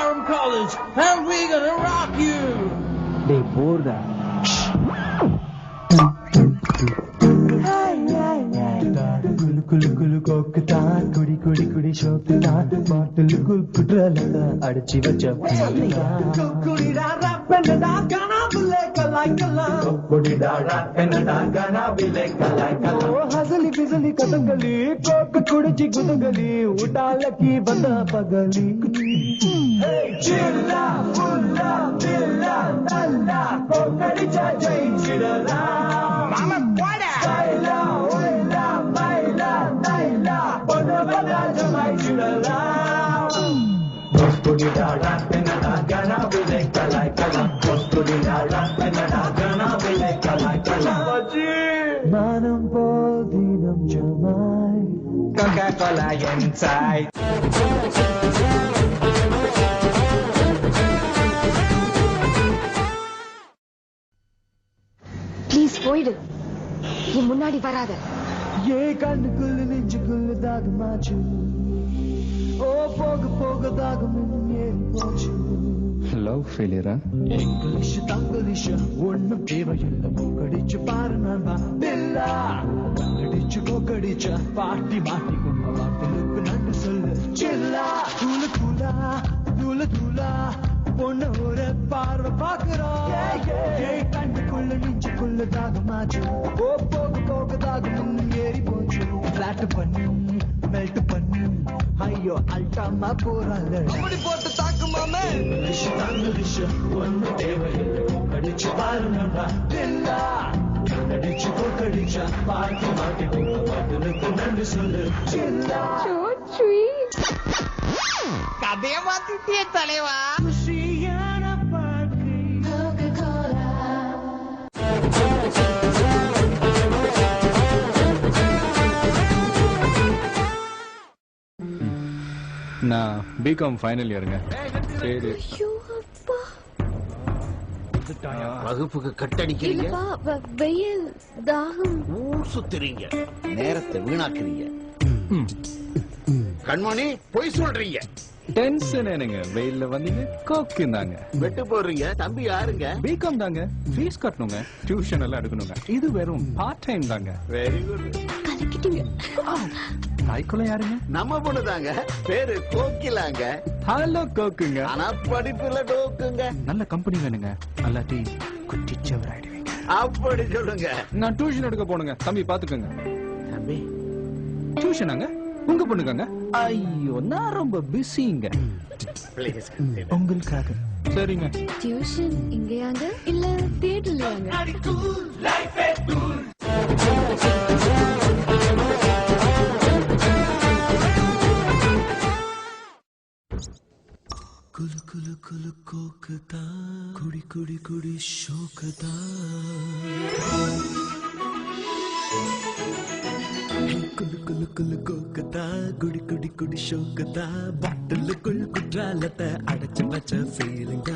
Durham College, and we're gonna rock you. They pour that. Kullu Kullu கோக்குதான் குடி குடி குடி ஷோக்குதான் பாட்டிலுக்குள் குற்றலதான் அடிச்சு வச்ச குடிடா ரப்பனடா கனாபிலே கலாய்க்கலாம் குடிடா ரப்பனடா கனாபிலே கலாய்க்கலாம் ஹசலி பிசலி கதங்களி கோக்கு குடிச்சி குதங்களி உடாலக்கி வந்த பகலி சில்லா புல்லா பில்லா நல்லா கோக்கடிச்சா ஜெயிச்சிடலாம் மாமா போடா ஸ்டைலா ஓய்லா மைலா தைலா பொன்னவனா ஜமாய்ச்சிடலாம் குடிடா ரப்பனடா கனாபிலே கலாய்க்கலாம் குடிடா ரப்பனடா கனாபிலே கலாய்க்கலாம் மானம் போல் தினம் ஜமாய் Coca-Cola inside. Please போயிடு. என் முன்னாடி வராத. ஏ கண்ணுக்குள்ள நெஞ்சுக்குள்ள தாகமாச்சு. ஓ போக போக தாகம் இன்னும் ஏறி போச்சு. லவ் ஃபெயிலியரா? இங்கிலீஷ் தங்கிலீஷ் ஒன்னும் தேவையில்லை. கடிச்சு பாரு நான் பில்லா கடிச்சு கொக்கடிச்ச பாட்டி மாட்டி கொண்ட வார்த்தைகளுக்கு நன்றி சொல்லு. சில்லா தூளு தூளா தூளு தூளா பொண்ணு ஒரு பார்வை பாக்குறோம். கண்ணுக்குள்ள நெஞ்சுக்குள்ள தாகமாச்சு. ஓ போக போக தாகம் இன்னும் ஏறி போச்சு. பிளாட் பண்ணி மெல்ட் பண்ணி ஐயோ அல்டாமா போறாங்க. அப்படி போட்டு தாக்குமாமே ஒன்னும் தேவையில்லை. கடிச்சு பாரு நண்பா பில்லா கடிச்சு கொக்கடிச்ச பாட்டி மாட்டி கொண்ட வார்த்தைகளுக்கு நன்றி சொல்லு. சில்லா கதைய மாத்திட்டே தலைவா. நான் பிகாம் ஃபைனல் இயருங்க. சரி வகுப்புக்கு கட்டடிக்கிறீங்க, வெயில் தாகம் ஊர் சுத்துறீங்க, நேரத்தை வீணாக்குறீங்க. கண்மணி பொய் சொல்றீங்க. டென்ஷன் என்னங்க? வெயில்ல வந்தீங்க கோக்கு தாங்க வெட்டு போடுறீங்க. தம்பி யாருங்க? பிகாம் தாங்க. ஃபீஸ் கட்டணுங்க, டியூஷன் எல்லாம் எடுக்கணுங்க. இது வெறும் பார்ட் டைம் தாங்க. Very good. கலக்கிட்டீங்க. தாய்க்குள்ள யாருங்க? நம்ம பொண்ணு தாங்க. பேரு கோக்கிலாங்க. ஹலோ கோக்குங்க. ஆனா படிப்புல டோக்குங்க. நல்ல கம்பெனி வேணுங்க, நல்லாட்டி குட்டிச்சவர் ஆயிடுவீங்க. அப்படி சொல்லுங்க. நான் டியூஷன் எடுக்க போனுங்க, தம்பி பாத்துக்கோங்க. தம்பி டியூஷனாங்க? உங்க பொண்ணுக்காங்க? ஐயோ நான் ரொம்ப பிஸிங்க. ப்ளீஸ் உங்களுக்காக. சரிங்க. டியூஷன் இங்கயாங்க இல்ல தியேட்டர்லயாங்க? குலு குலு குலு கோக்குதா குடி குடி குடி ஷோக்குதா குலு குலு குலு கோக்குதா குடி குடி குடி ஷோக்குதா பாட்டிலுக்குள் குற்றாலத்தை அடைச்சு வச்ச ஃபீலிங்க.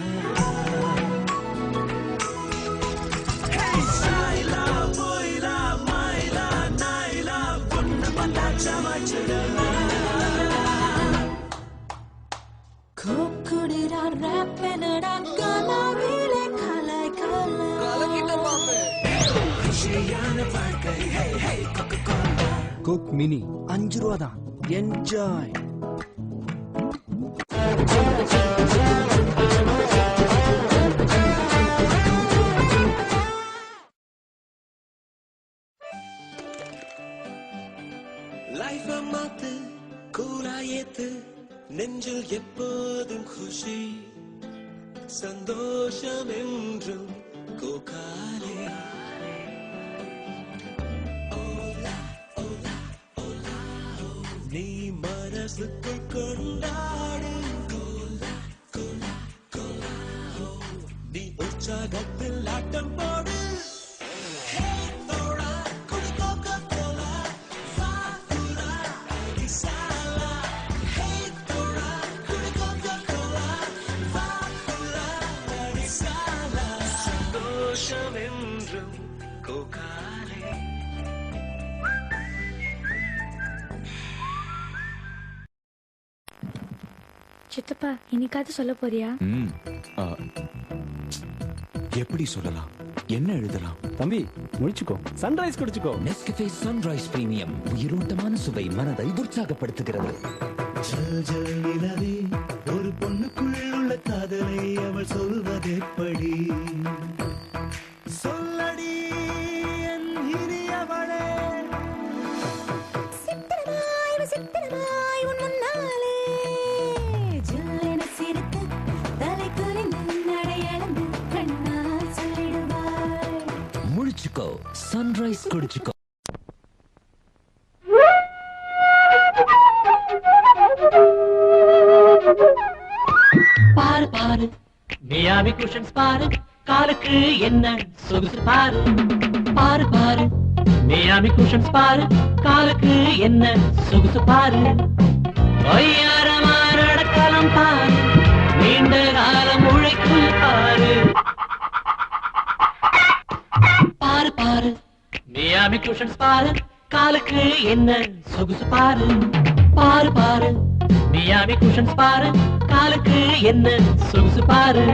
கோக் மினி 5 ரூபா தான். என்ஜாய். லைஃப் மாத்து கூலாயேத்து நெஞ்சில் எப்போதும் குஷி சந்தோஷம் என்றும் கோகாலே. நீ மனசுக்கு கொண்டாடு நீ உற்சாகத்தில் ஆட்டம் போடு. சந்தோஷம் என்றும் கோகாலே. சித்தப்பா இன்னைக்காவது சொல்ல போறியா? எப்படி சொல்லலாம், என்ன எழுதலாம்? தம்பி முடிச்சுக்கோ, சன்ரைஸ் குடிச்சுக்கோ. நெஸ்கஃபே சன்ரைஸ் பிரீமியம், உயிரோட்டமான சுவை, மனதை உற்சாகப்படுத்துகிறது. ஜல் ஜல் நிலவே, ஒரு பொண்ணுக்குள் உள்ள காதலை அவள் சொல்வதெப்படி? சொல்லடி என் இனியவளே. சித்திரமாய் உன் முன்னாலே ஜில்லென சிரித்து தலை குனிந்து நடையளந்து கண்ணால் சொல்லிடுவாய். முழிச்சுக்கோ, சன்ரைஸ் குடிச்சுக்கோ. பாரு பாரு மியாமி குஷன்ஸ் பாரு, காலுக்கு என்ன சொகுசு பாரு. பாரு பாரு மியாமி குஷன்ஸ் பாரு, காலுக்கு என்ன சொகுசு பாரு. ஒய்யாரமா நடக்கலாம் பாரு, நீண்ட காலம் உழைக்கும் பாரு. பாரு பாரு மியாமி குஷன்ஸ் பாரு, காலுக்கு என்ன சொகுசு பாரு. பாரு பாரு மியாமி குஷன்ஸ் பாரு, காலுக்கு என்ன சொகுசு பாரு.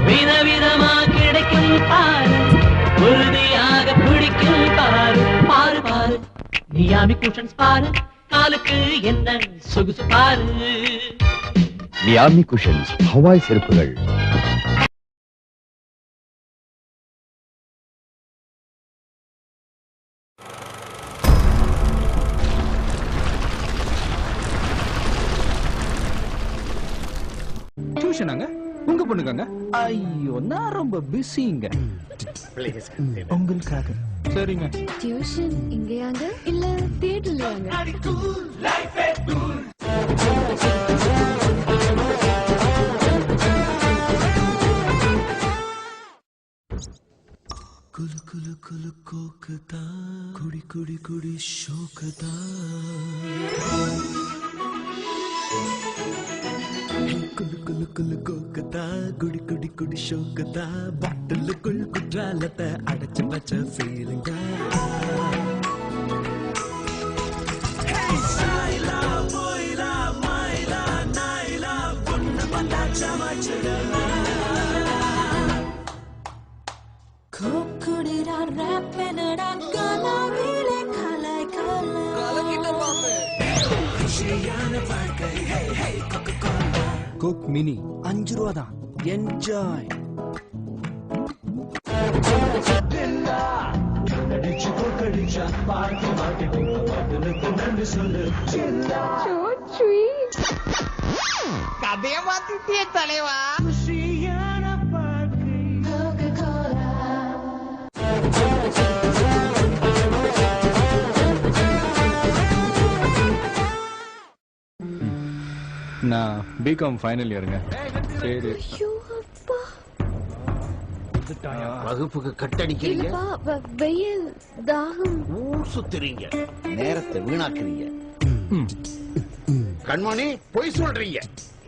விதவிதமா கிடைக்கும் பாரு, உறுதியாக பிடிக்கும் பாரு. பாரு பாரு மியாமி குஷன்ஸ் பாரு, காலுக்கு என்ன சொகுசு பாரு. மியாமி குஷன்ஸ் ஹவாய் செருப்புகள். டியூஷனாங்க உங்க பொண்ணுக்காங்க? ஐயோ நான் ரொம்ப பிஸிங்க. ப்ளீஸ் உங்களுக்காக. சரிங்க. டியூஷன் இங்கேயாங்க இல்ல தியேட்டர்லயாங்க? குலு குலு குலு கோக்குதா, குடி குடி குடி ஷோக்குதா. குலு குலு குலு கோக்குதா, குடி குடி குடி ஷோக்குதா. பாட்டிலுக்குள் குற்றாலத்தை அடைச்சு வச்ச ஃபீலிங்க. கோக்குடிடா ராப்பனடா கலாவிலே கலாய் கோக் மினி 5 ரூபா தான். என்ஜாய். கதைய மாத்திட்டியே தலைவா. நான் பிகாம் ஃபைனல் இயருங்க. சரி. ஐயோ அப்பா. வகுப்புக்கு கட்டடிக்கிறீங்க, இல்லப்பா வெயில் தாகம். ஊர் சுத்துறீங்க, நேரத்தை வீணாக்குறீங்க. கண்மணி பொய் சொல்றீங்க.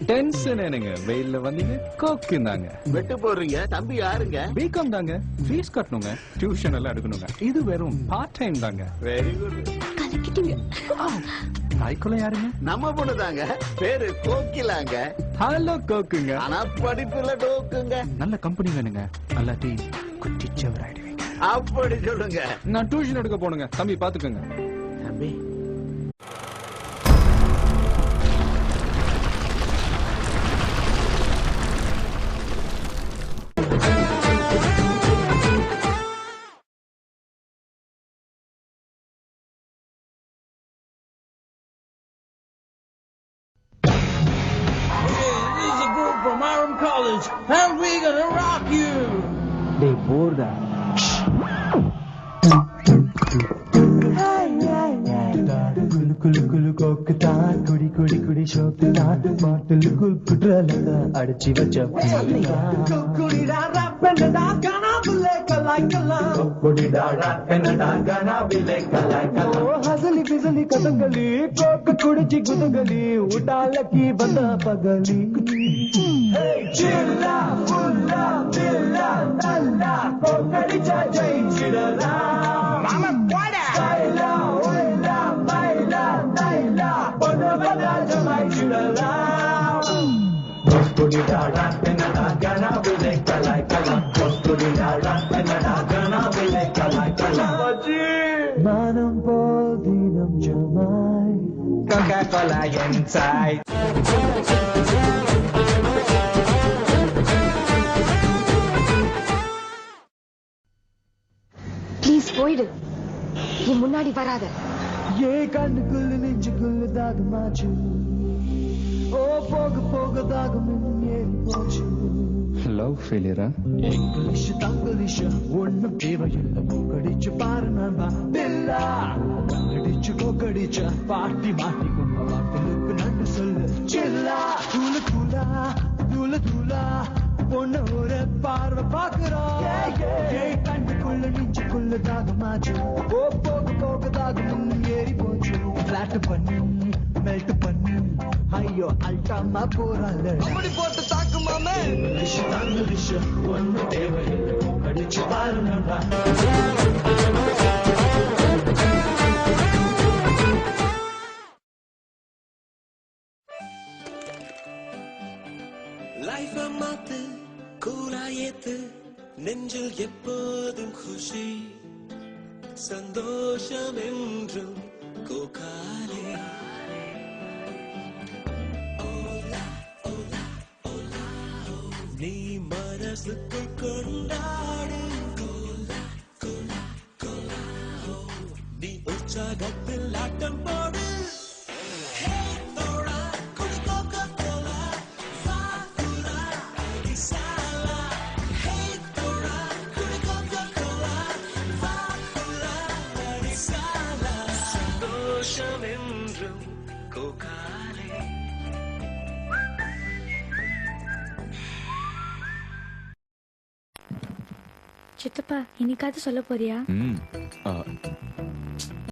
டென்ஷன் என்னங்க, வெயில்ல வந்தீங்க கோக்குந்தாங்க. வெட்டு போடுறீங்க. தம்பி யாருங்க? பிகாம் தாங்க. ஃபீஸ் கட்டணுங்க, டியூஷன் எல்லாம் எடுக்கணுங்க. இது வெறும் பார்ட் டைம் தாங்க. Very good. கலக்கிட்டீங்க. தாய்க்குள்ள யாருங்க? நம்ம பொண்ணு தாங்க, பேரு கோக்கிலாங்க. ஹலோ கோக்குங்க. ஆனா படிப்புல டோக்குங்க. நல்ல கம்பெனி வேணுங்க, அல்லாட்டி குட்டிச்சவர் ஆயிடுவீங்க. அப்படி சொல்லுங்க. நான் டியூஷன் எடுக்க போனுங்க, தம்பி பாத்துக்கோங்க. தம்பி From Iron College, and we're gonna rock you. They bore that. Kullu Kullu Kullu கோக்குதா, குடி குடி குடி ஷோக்குதா. பாட்டிலுக்குள் குற்றாலத்தை அடைச்சி வச்ச குடிடா ராப்பனடா கனாவிலே கலாய்க்கலாம். குடிடா ராப்பனடா கனாவிலே கலாய்க்கலாம். ஹசலி பிசலி கதங்களி, கோக்கு குடிச்சி குதங்களி, உடாலக்கி வந்த பகலி. சில்லா ஃபுல்லா பில்லா நல்லா கோக்கடிச்சா ஜெயிச்சிடலாம். மாமா போடா. லைலா ஒய்லா மைலா லைலா பொண்ணு வந்தா ஜமாய்ச்சிடலாம். குடிடாடா என்னடா கனா விலை கலாய் கலாம் குடிடாடா என்னடா கனா விலை கலாய் கலாம் மனம் போல் தினம் ஜமாய் Coca-Cola inside ப்ளீஸ் போயிடு, நீ முன்னாடி வராத. ஏ கண்ணுக்குள்ள நெஞ்சுக்குள்ள தாகமாச்சு ஓ போக போக தாகம் இன்னும் ஏறி போச்சு லவ் ஃபெயிலியரா? இங்கிலீஷ் தங்கிலீஷ் ஒண்ணும் தேவையில்லை கடிச்சு பாரு நண்பா பில்லா கடிச்சு கொக்கடிச்ச பாட்டி மாட்டி கொண்ட வார்த்தைகளுக்கு நன்றி சொல்லு சில்லா தூள தூளா தூள தூளா பொண்ணு ஒரு பார்வை பாக்குறோம் கண்ணுக்குள்ள நெஞ்சுக்குள்ள தாகமாச்சு ஓ போக போக தாகம் இன்னும் ஏறி போச்சு பிளாட் பண்ணி மெல்ட் பண்ணி ஐயோ அல்டாமா போறாங்க அப்படி போட்டு தாக்கு மாமே இங்கிலீஷ் தங்கிலீஷ் ஒண்ணும் தேவையில்லை கடிச்சு பாரு நண்பா லைஃப் மாத்து கூலாயேத்து நெஞ்சில் எப்போதும் குஷி சந்தோஷம் என்றும் கோகாலே நீ மனசுக்கு கொண்டாடு நீ உற்சாகத்தில் ஆட்டம் போடு சந்தோஷம் என்றும் கோகாலே சித்தப்பா, இன்னைக்காவது சொல்ல போறியா?